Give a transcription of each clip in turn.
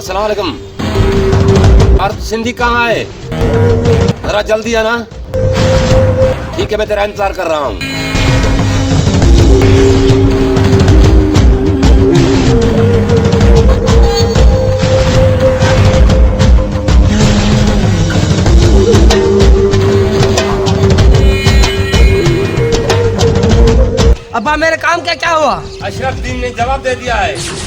अस्सलाम वालेकुम। यार सिंधी कहाँ है? जरा जल्दी आना। ठीक है, मैं तेरा इंतजार कर रहा हूँ। अब्बा मेरे काम का क्या हुआ? अशरफ दीन ने जवाब दे दिया है।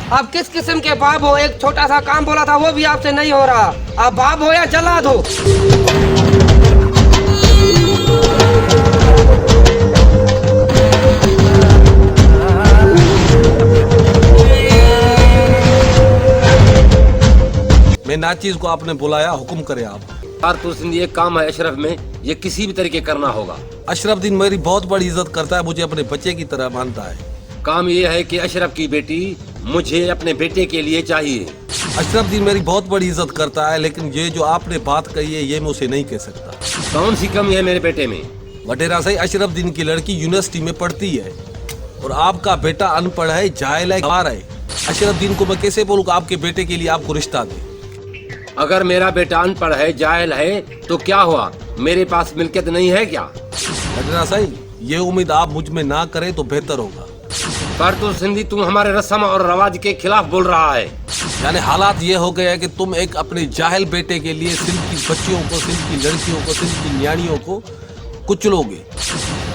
आप किस किस्म के बाप हो? एक छोटा सा काम बोला था वो भी आपसे नहीं हो रहा। आप बाप हो या जल्लाद हो? मैं नाचीज को आपने बुलाया, हुक्म करे आप। यार तू सिंधी, एक काम है अशरफ में, ये किसी भी तरीके करना होगा। अशरफ दीन मेरी बहुत बड़ी इज्जत करता है, मुझे अपने बच्चे की तरह मानता है। काम ये है कि अशरफ की बेटी मुझे अपने बेटे के लिए चाहिए। अशरफ दीन मेरी बहुत बड़ी इज्जत करता है, लेकिन ये जो आपने बात कही है ये मैं उसे नहीं कह सकता। कौन सी कमी है मेरे बेटे में? वडेरा सही, अशरफ दीन की लड़की यूनिवर्सिटी में पढ़ती है और आपका बेटा अनपढ़ है, जाहिल है, गंवार है। अशरफ दीन को मैं कैसे बोलूँ आपके बेटे के लिए आपको रिश्ता दे? अगर मेरा बेटा अनपढ़ है, जाहिल है, तो क्या हुआ? मेरे पास मिल्कियत नहीं है क्या? वडेरा सही, ये उम्मीद आप मुझ में ना करें तो बेहतर होगा। पर तू सिंधी, तू हमारे रस्म और रवाज के खिलाफ बोल रहा है। यानी हालात ये हो गया है कि तुम एक अपने जाहिल बेटे के लिए सिंध की बच्चियों को, सिंध की लड़कियों को, सिंध की न्याणियों को कुचलोगे।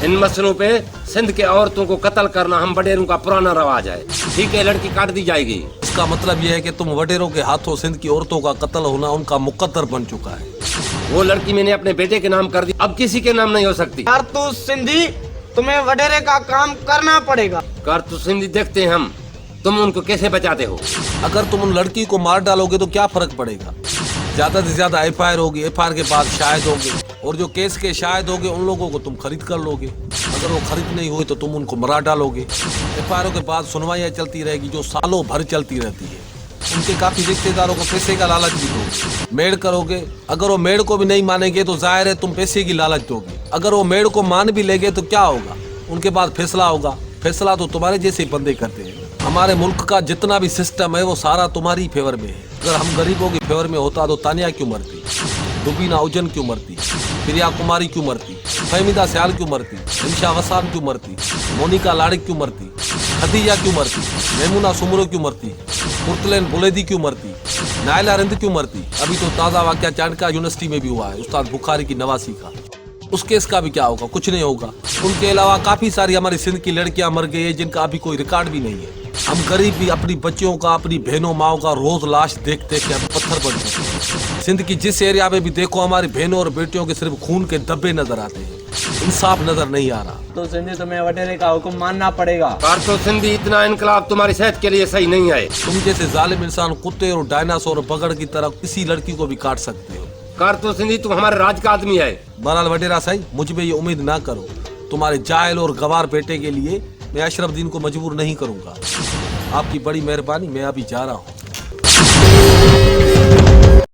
इन मसलों पे सिंध के औरतों को कत्ल करना हम वडेरों का पुराना रवाज है। ठीक है, लड़की काट दी जाएगी। इसका मतलब यह है कि तुम वडेरों के हाथों सिंध की औरतों का कत्ल होना उनका मुकद्दर बन चुका है। वो लड़की मैंने अपने बेटे के नाम कर दी, अब किसी के नाम नहीं हो सकती। यार तू सिंधी, तुम्हें वडेरे का काम करना पड़ेगा। कर तू सिंधी, देखते हैं हम तुम उनको कैसे बचाते हो। अगर तुम उन लड़की को मार डालोगे तो क्या फर्क पड़ेगा? ज्यादा से ज्यादा एफआईआर होगी, एफआईआर के बाद शायद होगी, और जो केस के शायद होगे उन लोगों को तुम खरीद कर लोगे। अगर वो खरीद नहीं हुई तो तुम उनको मरा डालोगे। एफआईआर के बाद सुनवाइयाँ चलती रहेगी जो सालों भर चलती रहती है। उनके काफी रिश्तेदारों को पैसे का लालच भी दोगे, मेड़ करोगे। अगर वो मेड़ को भी नहीं मानेंगे तो जाहिर है तुम पैसे की लालच दोगे। अगर वो मेड़ को मान भी लेंगे तो क्या होगा? उनके बाद फैसला होगा। फैसला तो तुम्हारे जैसे बंदे करते हैं। हमारे मुल्क का जितना भी सिस्टम है वो सारा तुम्हारी फेवर में है। अगर हम गरीबों की फेवर में होता तो तानिया क्यों मरती, रुबीना उजन क्यों मरती, प्रिया कुमारी क्यों मरती, फहमीदा सयाल क्यों मरती, इंशा वसान क्यों मरती, मोनिका लाड़िक क्यों मरती, खदीजा क्यों मरती, मेमुना सुमरो क्यों मरती, पुरतलैन बुलेदी क्यों मरती, नायला रिंद क्यों मरती। अभी तो ताज़ा वाक़या चाणक्य यूनिवर्सिटी में भी हुआ है, उस्ताद बुखारी की नवासी का। उस केस का भी क्या होगा? कुछ नहीं होगा। उनके अलावा काफ़ी सारी हमारी सिंध की लड़कियां मर गई है जिनका अभी कोई रिकॉर्ड भी नहीं है। हम गरीब भी अपनी बच्चियों का, अपनी बहनों माओ का रोज लाश देखते कि हम पत्थर बन चुके। सिंध की जिस एरिया में भी देखो हमारी बहनों और बेटियों के सिर्फ खून के धब्बे नजर आते हैं, इंसाफ नजर नहीं आ रहा। तो सिंधी, तुम्हें वडेरे का हुक्म मानना पड़ेगा। पर तो सिंधी, इतना इनकलाब तुम्हारी सेहत के लिए सही नहीं है। तुम जैसे जालिम इंसान कुत्ते और डायनासोर और बगड़ की तरह किसी लड़की को भी काट सकते हो। कर तो सिंधी, तू हमारे राज का आदमी है। बहरहाल वडेरा सही, मुझ में ये उम्मीद ना करो। तुम्हारे जाहिल और गवार बेटे के लिए मैं अशरफ दीन को मजबूर नहीं करूंगा। आपकी बड़ी मेहरबानी, मैं अभी जा रहा हूँ।